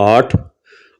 8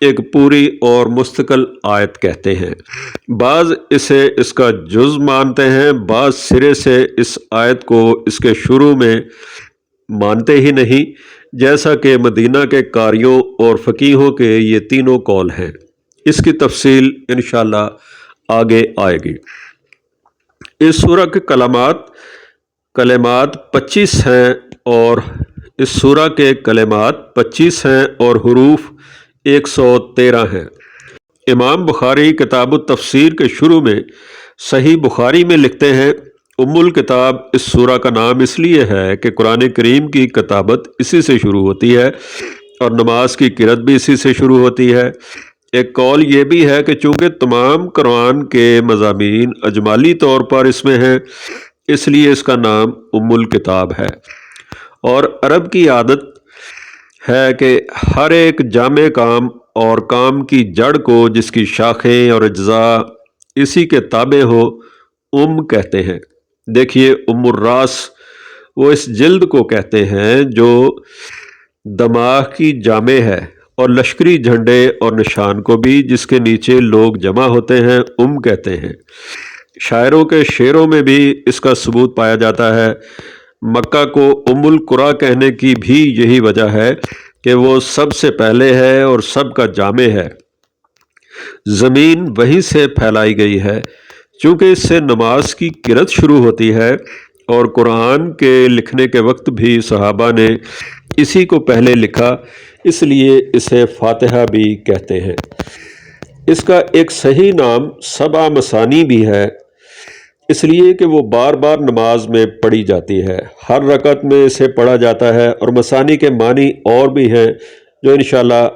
ایک پوری اور مستقل آیت کہتے ہیں۔ بعض اسے اس کا جز مانتے ہیں، بعض سرے سے اس آیت کو اس کے شروع میں مانتے ہی نہیں، جیسا کہ مدینہ کے قاریوں اور فقیہوں کے یہ تینوں قول ہیں۔ اس کی تفصیل انشاءاللہ آگے آئے گی۔ اس سورہ کے کلمات 25 ہیں اور اس سورہ کے کلمات 25 ہیں اور حروف 113 ہیں۔ امام بخاری کتاب التفسیر کے شروع میں صحیح بخاری میں لکھتے ہیں، ام الکتاب اس سورہ کا نام اس لیے ہے کہ قرآن کریم کی کتابت اسی سے شروع ہوتی ہے اور نماز کی قرأت بھی اسی سے شروع ہوتی ہے۔ ایک قول یہ بھی ہے کہ چونکہ تمام قرآن کے مضامین اجمالی طور پر اس میں ہیں، اس لیے اس کا نام ام الکتاب ہے۔ اور عرب کی عادت ہے کہ ہر ایک جامع کام اور کام کی جڑ کو جس کی شاخیں اور اجزاء اسی کے تابع ہو کہتے ہیں۔ دیکھیے ام الراس وہ اس جلد کو کہتے ہیں جو دماغ کی جامع ہے، اور لشکری جھنڈے اور نشان کو بھی جس کے نیچے لوگ جمع ہوتے ہیں کہتے ہیں۔ شاعروں کے شعروں میں بھی اس کا ثبوت پایا جاتا ہے۔ مکہ کو ام القریٰ کہنے کی بھی یہی وجہ ہے کہ وہ سب سے پہلے ہے اور سب کا جامع ہے۔ زمین وہیں سے پھیلائی گئی ہے۔ چونکہ اس سے نماز کی قرأت شروع ہوتی ہے اور قرآن کے لکھنے کے وقت بھی صحابہ نے اسی کو پہلے لکھا، اس لیے اسے فاتحہ بھی کہتے ہیں۔ اس کا ایک صحیح نام سبع مثانی بھی ہے، اس لیے کہ وہ بار بار نماز میں پڑھی جاتی ہے۔ ہر رکعت میں اسے پڑھا جاتا ہے، اور مثانی کے معنی اور بھی ہیں جو انشاءاللہ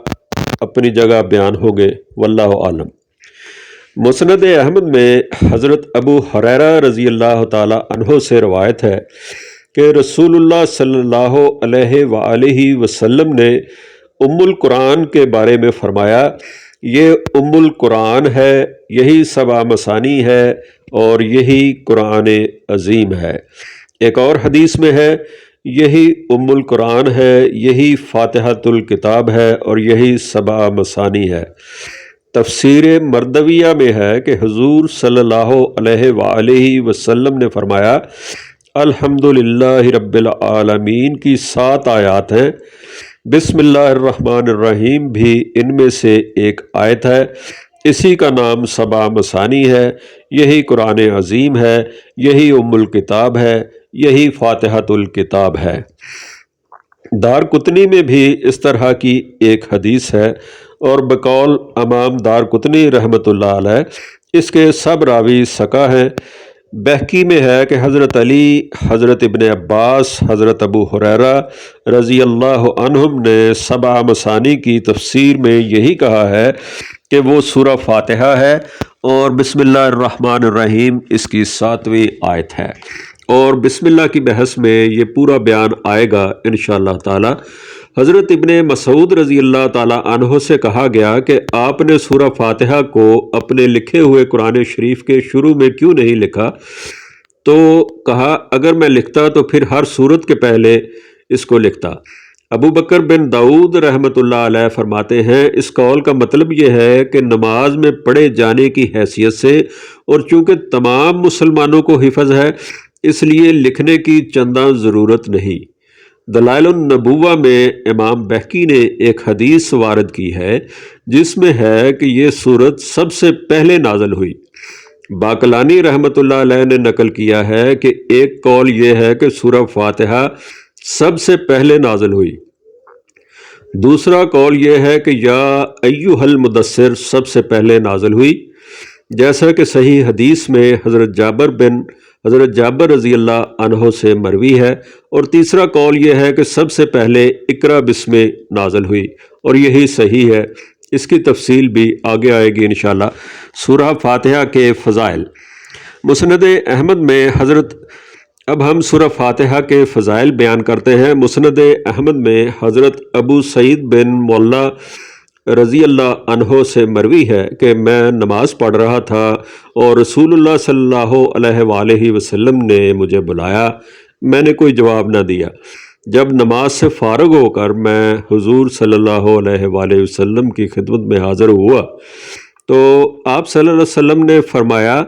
اپنی جگہ بیان ہوں گے، واللہ عالم۔ مسند احمد میں حضرت ابو ہریرہ رضی اللہ تعالی عنہ سے روایت ہے کہ رسول اللہ صلی اللہ علیہ وآلہ وسلم نے ام القرآن کے بارے میں فرمایا، یہ ام القرآن ہے، یہی سبع مثانی ہے اور یہی قرآن عظیم ہے۔ ایک اور حدیث میں ہے، یہی ام القرآن ہے، یہی فاتحۃ الکتاب ہے اور یہی سبع مثانی ہے۔ تفسیر مردویہ میں ہے کہ حضور صلی اللہ علیہ وآلہ وسلم نے فرمایا، الحمدللہ رب العالمین کی 7 آیات ہیں، بسم اللہ الرحمن الرحیم بھی ان میں سے ایک آیت ہے، اسی کا نام سبع مثانی ہے، یہی قرآن عظیم ہے، یہی ام الکتاب ہے، یہی فاتحۃ الکتاب ہے۔ دارقطنی میں بھی اس طرح کی ایک حدیث ہے، اور بقول امام دارقطنی رحمۃ اللہ علیہ اس کے سب راوی ثقہ ہیں۔ بہقی میں ہے کہ حضرت علی، حضرت ابن عباس، حضرت ابو ہریرہ رضی اللہ عنہم نے سبع مثانی کی تفسیر میں یہی کہا ہے کہ وہ سورہ فاتحہ ہے، اور بسم اللہ الرحمن الرحیم اس کی 7ویں آیت ہے۔ اور بسم اللہ کی بحث میں یہ پورا بیان آئے گا انشاءاللہ تعالی۔ حضرت ابن مسعود رضی اللہ تعالی عنہ سے کہا گیا کہ آپ نے سورہ فاتحہ کو اپنے لکھے ہوئے قرآن شریف کے شروع میں کیوں نہیں لکھا؟ تو کہا، اگر میں لکھتا تو پھر ہر سورت کے پہلے اس کو لکھتا۔ ابو بکر بن داؤد رحمۃ اللہ علیہ فرماتے ہیں، اس قول کا مطلب یہ ہے کہ نماز میں پڑھے جانے کی حیثیت سے، اور چونکہ تمام مسلمانوں کو حفظ ہے، اس لیے لکھنے کی چنداں ضرورت نہیں۔ دلائل النبوہ میں امام بہقی نے ایک حدیث وارد کی ہے جس میں ہے کہ یہ سورت سب سے پہلے نازل ہوئی۔ باقلانی رحمۃ اللہ علیہ نے نقل کیا ہے کہ ایک قول یہ ہے کہ سورہ فاتحہ سب سے پہلے نازل ہوئی، دوسرا قول یہ ہے کہ یا ایھا المدثر سب سے پہلے نازل ہوئی، جیسا کہ صحیح حدیث میں حضرت جابر رضی اللہ عنہ سے مروی ہے، اور تیسرا قول یہ ہے کہ سب سے پہلے اقرا بسم نازل ہوئی، اور یہی صحیح ہے۔ اس کی تفصیل بھی آگے آئے گی انشاءاللہ۔ سورہ فاتحہ کے فضائل، مسند احمد میں اب ہم سورہ فاتحہ کے فضائل بیان کرتے ہیں۔ مسند احمد میں حضرت ابو سعید بن مولا رضی اللہ عنہ سے مروی ہے کہ میں نماز پڑھ رہا تھا اور رسول اللہ صلی اللہ علیہ وآلہ وسلم نے مجھے بلایا، میں نے کوئی جواب نہ دیا۔ جب نماز سے فارغ ہو کر میں حضور صلی اللہ علیہ وآلہ وسلم کی خدمت میں حاضر ہوا تو آپ صلی اللہ علیہ وسلم نے فرمایا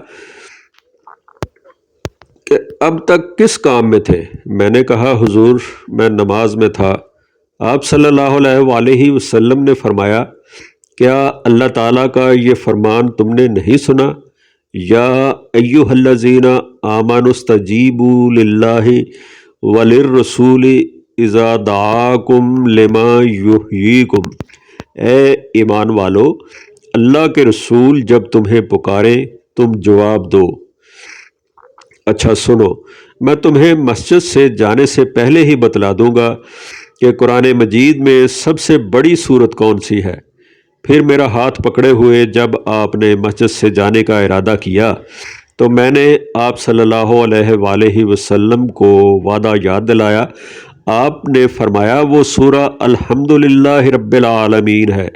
کہ اب تک کس کام میں تھے؟ میں نے کہا حضور میں نماز میں تھا۔ آپ صلی اللہ علیہ وآلہ وسلم نے فرمایا کیا اللہ تعالیٰ کا یہ فرمان تم نے نہیں سنا؟ یا ایھا الذین آمنوا استجیبوا للہ وللرسول اذا دعاکم لما یحییکم، اے ایمان والو اللہ کے رسول جب تمہیں پکاریں تم جواب دو۔ اچھا سنو، میں تمہیں مسجد سے جانے سے پہلے ہی بتلا دوں گا کہ قرآن مجید میں سب سے بڑی سورت کون سی ہے۔ پھر میرا ہاتھ پکڑے ہوئے جب آپ نے مسجد سے جانے کا ارادہ کیا تو میں نے آپ صلی اللہ علیہ وآلہ وسلم کو وعدہ یاد دلایا۔ آپ نے فرمایا وہ سورہ الحمدللہ رب العالمین ہے،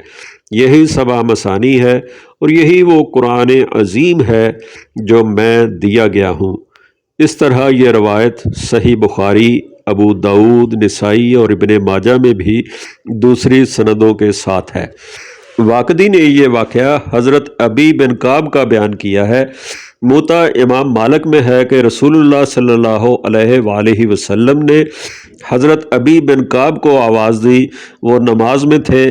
یہی سبع مثانی ہے اور یہی وہ قرآن عظیم ہے جو میں دیا گیا ہوں۔ اس طرح یہ روایت صحیح بخاری، ابو داؤد، نسائی اور ابن ماجہ میں بھی دوسری سندوں کے ساتھ ہے۔ واقدی نے یہ واقعہ حضرت ابی بن کعب کا بیان کیا ہے۔ موطا امام مالک میں ہے کہ رسول اللہ صلی اللہ علیہ وآلہ وسلم نے حضرت ابی بن کعب کو آواز دی، وہ نماز میں تھے،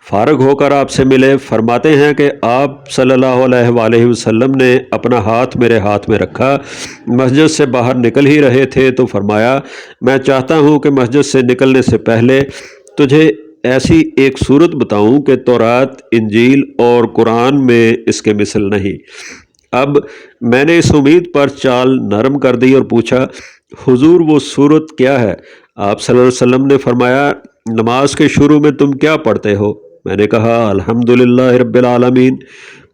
فارغ ہو کر آپ سے ملے۔ فرماتے ہیں کہ آپ صلی اللہ علیہ وآلہ وسلم نے اپنا ہاتھ میرے ہاتھ میں رکھا، مسجد سے باہر نکل ہی رہے تھے تو فرمایا میں چاہتا ہوں کہ مسجد سے نکلنے سے پہلے تجھے ایسی ایک صورت بتاؤں کہ تورات، انجیل اور قرآن میں اس کے مثل نہیں۔ اب میں نے اس امید پر چال نرم کر دی اور پوچھا حضور وہ صورت کیا ہے؟ آپ صلی اللہ علیہ وسلم نے فرمایا نماز کے شروع میں تم کیا پڑھتے ہو؟ میں نے کہا الحمدللہ رب العالمین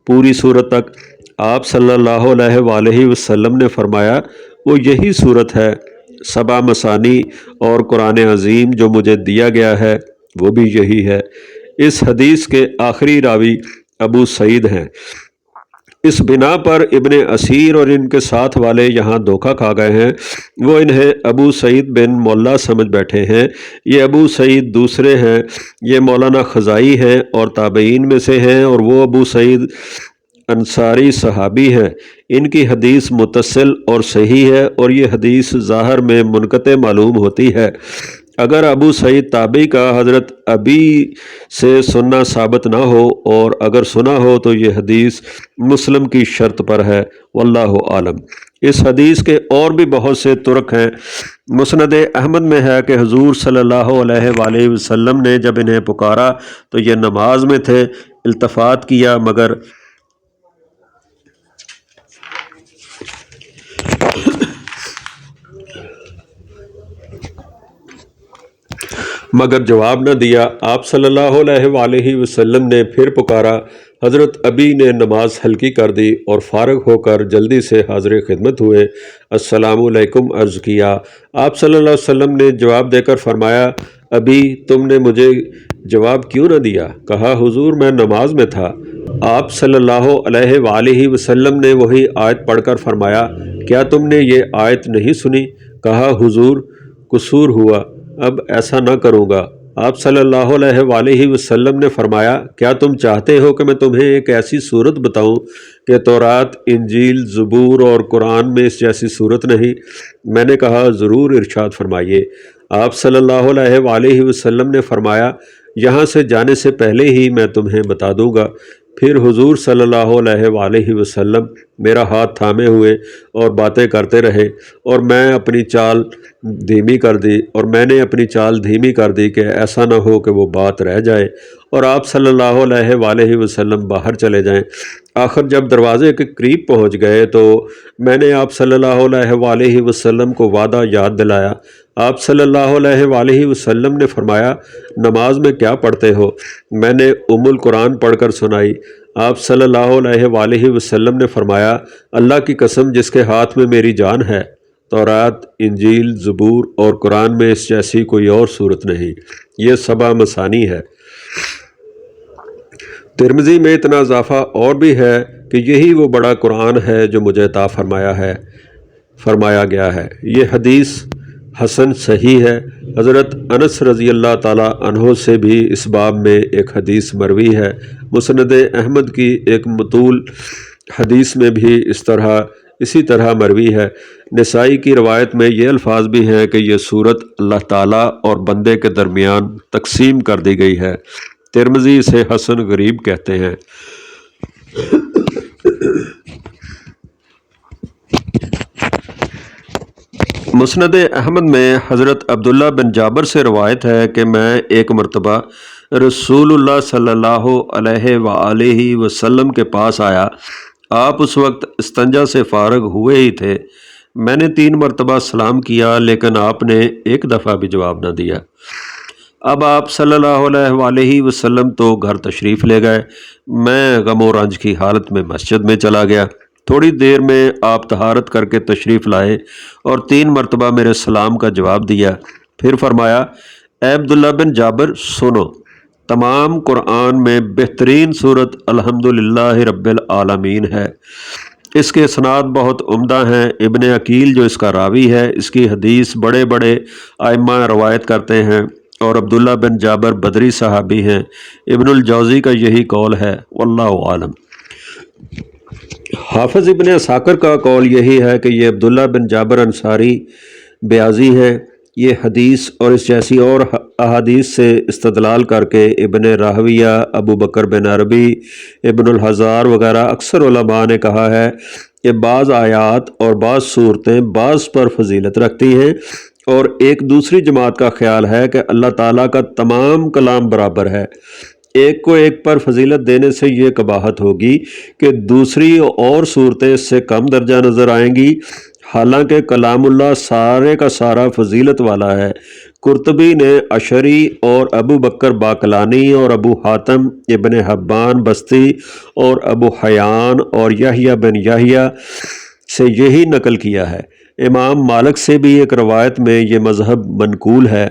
پوری صورت تک۔ آپ صلی اللہ علیہ وآلہ وسلم نے فرمایا وہ یہی صورت ہے، سبع مثانی اور قرآن عظیم جو مجھے دیا گیا ہے وہ بھی یہی ہے۔ اس حدیث کے آخری راوی ابو سعید ہیں۔ اس بنا پر ابن اسیر اور ان کے ساتھ والے یہاں دھوکہ کھا گئے ہیں، وہ انہیں ابو سعید بن مولا سمجھ بیٹھے ہیں۔ یہ ابو سعید دوسرے ہیں، یہ مولانا خزائی ہیں اور تابعین میں سے ہیں، اور وہ ابو سعید انصاری صحابی ہیں۔ ان کی حدیث متصل اور صحیح ہے اور یہ حدیث ظاہر میں منقطع معلوم ہوتی ہے۔ اگر ابو سعید تابعی کا حضرت ابی سے سننا ثابت نہ ہو اور اگر سنا ہو تو یہ حدیث مسلم کی شرط پر ہے، واللہ عالم۔ اس حدیث کے اور بھی بہت سے طرق ہیں۔ مسند احمد میں ہے کہ حضور صلی اللہ علیہ وآلہ وسلم نے جب انہیں پکارا تو یہ نماز میں تھے، التفات کیا مگر جواب نہ دیا۔ آپ صلی اللہ علیہ وآلہ وسلم نے پھر پکارا، حضرت ابی نے نماز ہلکی کر دی اور فارغ ہو کر جلدی سے حاضر خدمت ہوئے، السلام علیکم عرض کیا۔ آپ صلی اللہ علیہ وسلم نے جواب دے کر فرمایا ابی تم نے مجھے جواب کیوں نہ دیا؟ کہا حضور میں نماز میں تھا۔ آپ صلی اللہ علیہ وآلہ وسلم نے وہی آیت پڑھ کر فرمایا کیا تم نے یہ آیت نہیں سنی؟ کہا حضور قصور ہوا، اب ایسا نہ کروں گا۔ آپ صلی اللہ علیہ وآلہ وسلم نے فرمایا کیا تم چاہتے ہو کہ میں تمہیں ایک ایسی صورت بتاؤں کہ تورات، انجیل، زبور اور قرآن میں اس جیسی صورت نہیں؟ میں نے کہا ضرور ارشاد فرمائیے۔ آپ صلی اللہ علیہ وآلہ وسلم نے فرمایا یہاں سے جانے سے پہلے ہی میں تمہیں بتا دوں گا۔ پھر حضور صلی اللہ علیہ وآلہ وسلم میرا ہاتھ تھامے ہوئے اور باتیں کرتے رہے اور میں نے اپنی چال دھیمی کر دی کہ ایسا نہ ہو کہ وہ بات رہ جائے اور آپ صلی اللہ علیہ وآلہ وسلم باہر چلے جائیں۔ آخر جب دروازے کے قریب پہنچ گئے تو میں نے آپ صلی اللہ علیہ وآلہ وسلم کو وعدہ یاد دلایا۔ آپ صلی اللہ علیہ وآلہ وسلم نے فرمایا نماز میں کیا پڑھتے ہو؟ میں نے ام القرآن پڑھ کر سنائی۔ آپ صلی اللہ علیہ وآلہ وسلم نے فرمایا اللہ کی قسم جس کے ہاتھ میں میری جان ہے، تورات، انجیل، زبور اور قرآن میں اس جیسی کوئی اور صورت نہیں، یہ سبع مثانی ہے۔ ترمذی میں اتنا اضافہ اور بھی ہے کہ یہی وہ بڑا قرآن ہے جو مجھے عطا فرمایا گیا ہے۔ یہ حدیث حسن صحیح ہے۔ حضرت انس رضی اللہ تعالیٰ عنہ سے بھی اس باب میں ایک حدیث مروی ہے۔ مسند احمد کی ایک مطول حدیث میں بھی اسی طرح مروی ہے۔ نسائی کی روایت میں یہ الفاظ بھی ہیں کہ یہ صورت اللہ تعالیٰ اور بندے کے درمیان تقسیم کر دی گئی ہے۔ ترمذی اسے حسن غریب کہتے ہیں۔ مسند احمد میں حضرت عبداللہ بن جابر سے روایت ہے کہ میں ایک مرتبہ رسول اللہ صلی اللہ علیہ وآلہ وسلم کے پاس آیا۔ آپ اس وقت استنجا سے فارغ ہوئے ہی تھے۔ میں نے 3 مرتبہ سلام کیا لیکن آپ نے ایک دفعہ بھی جواب نہ دیا۔ اب آپ صلی اللہ علیہ وآلہ وسلم تو گھر تشریف لے گئے۔ میں غم و رنج کی حالت میں مسجد میں چلا گیا۔ تھوڑی دیر میں آپ طہارت کر کے تشریف لائے اور 3 مرتبہ میرے سلام کا جواب دیا۔ پھر فرمایا، اے عبداللہ بن جابر سنو، تمام قرآن میں بہترین صورت الحمدللہ رب العالمین ہے۔ اس کے اسناد بہت عمدہ ہیں۔ ابن عقیل جو اس کا راوی ہے، اس کی حدیث بڑے بڑے ائمہ روایت کرتے ہیں اور عبداللہ بن جابر بدری صحابی ہیں۔ ابن الجوزی کا یہی قول ہے، واللہ عالم۔ حافظ ابن عساکر کا قول یہی ہے کہ یہ عبداللہ بن جابر انصاری بیاضی ہے۔ یہ حدیث اور اس جیسی اور احادیث سے استدلال کر کے ابن راہویہ، ابو بکر بن عربی، ابن الحزار وغیرہ اکثر علماء نے کہا ہے کہ بعض آیات اور بعض صورتیں بعض پر فضیلت رکھتی ہیں، اور ایک دوسری جماعت کا خیال ہے کہ اللہ تعالیٰ کا تمام کلام برابر ہے۔ ایک کو ایک پر فضیلت دینے سے یہ قباحت ہوگی کہ دوسری اور صورتیں اس سے کم درجہ نظر آئیں گی، حالانکہ کلام اللہ سارے کا سارا فضیلت والا ہے۔ قرطبی نے اشعری اور ابو بکر باقلانی اور ابو حاتم ابن حبان بستی اور ابو حیان اور یحییٰ بن یحییٰ سے یہی نقل کیا ہے۔ امام مالک سے بھی ایک روایت میں یہ مذہب منقول ہے،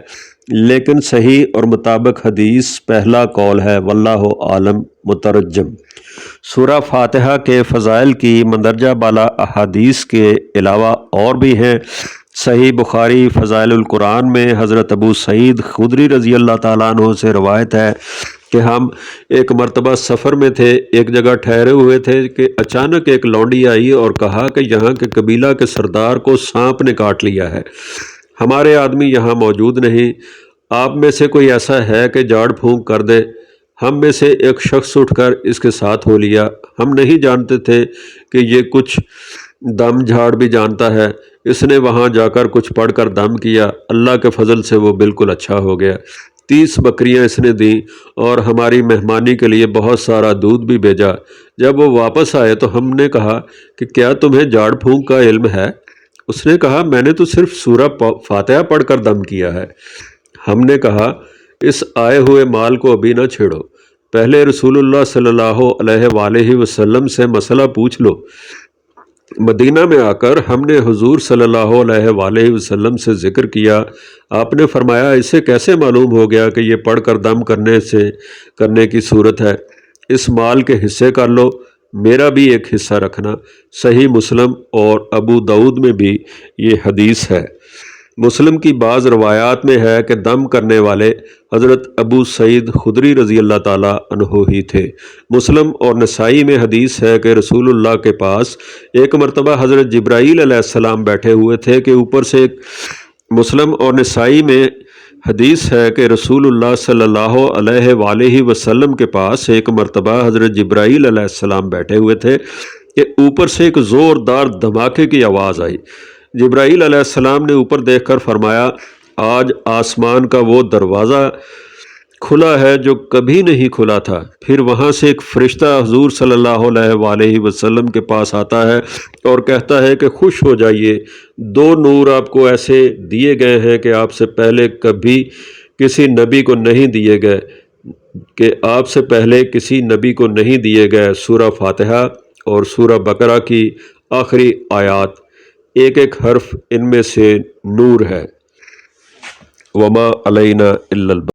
لیکن صحیح اور مطابق حدیث پہلا قول ہے، واللہ عالم۔ مترجم۔ سورہ فاتحہ کے فضائل کی مندرجہ بالا احادیث کے علاوہ اور بھی ہیں۔ صحیح بخاری فضائل القرآن میں حضرت ابو سعید خدری رضی اللہ تعالیٰ عنہ سے روایت ہے کہ ہم ایک مرتبہ سفر میں تھے، ایک جگہ ٹھہرے ہوئے تھے کہ اچانک ایک لونڈی آئی اور کہا کہ یہاں کے قبیلہ کے سردار کو سانپ نے کاٹ لیا ہے، ہمارے آدمی یہاں موجود نہیں، آپ میں سے کوئی ایسا ہے کہ جھاڑ پھونک کر دے۔ ہم میں سے ایک شخص اٹھ کر اس کے ساتھ ہو لیا۔ ہم نہیں جانتے تھے کہ یہ کچھ دم جھاڑ بھی جانتا ہے۔ اس نے وہاں جا کر کچھ پڑھ کر دم کیا، اللہ کے فضل سے وہ بالکل اچھا ہو گیا۔ 30 بکریاں اس نے دیں اور ہماری مہمانی کے لیے بہت سارا دودھ بھی بھیجا۔ جب وہ واپس آئے تو ہم نے کہا کہ کیا تمہیں جھاڑ پھونک کا علم ہے؟ اس نے کہا میں نے تو صرف سورہ فاتحہ پڑھ کر دم کیا ہے۔ ہم نے کہا اس آئے ہوئے مال کو ابھی نہ چھیڑو، پہلے رسول اللہ صلی اللہ علیہ وآلہ وسلم سے مسئلہ پوچھ لو۔ مدینہ میں آ کر ہم نے حضور صلی اللہ علیہ وآلہ وسلم سے ذکر کیا۔ آپ نے فرمایا اسے کیسے معلوم ہو گیا کہ یہ پڑھ کر دم کرنے کی صورت ہے؟ اس مال کے حصے کر لو، میرا بھی ایک حصہ رکھنا۔ صحیح مسلم اور ابو داؤد میں بھی یہ حدیث ہے۔ مسلم کی بعض روایات میں ہے کہ دم کرنے والے حضرت ابو سعید خدری رضی اللہ تعالیٰ عنہ ہی تھے۔ مسلم اور نسائی میں حدیث ہے کہ رسول اللہ کے پاس ایک مرتبہ حضرت جبرائیل علیہ السلام بیٹھے ہوئے تھے کہ اوپر سے مسلم اور نسائی میں حدیث ہے کہ رسول اللہ صلی اللہ علیہ وآلہ وسلم کے پاس ایک مرتبہ حضرت جبرائیل علیہ السلام بیٹھے ہوئے تھے کہ اوپر سے ایک زوردار دھماکے کی آواز آئی۔ جبرائیل علیہ السلام نے اوپر دیکھ کر فرمایا آج آسمان کا وہ دروازہ کھلا ہے جو کبھی نہیں کھلا تھا۔ پھر وہاں سے ایک فرشتہ حضور صلی اللہ علیہ وآلہ وسلم کے پاس آتا ہے اور کہتا ہے کہ خوش ہو جائیے، 2 نور آپ کو ایسے دیے گئے ہیں کہ آپ سے پہلے کبھی کسی نبی کو نہیں دیے گئے، سورہ فاتحہ اور سورہ بقرہ کی آخری آیات، ایک ایک حرف ان میں سے نور ہے۔ وما علینا الا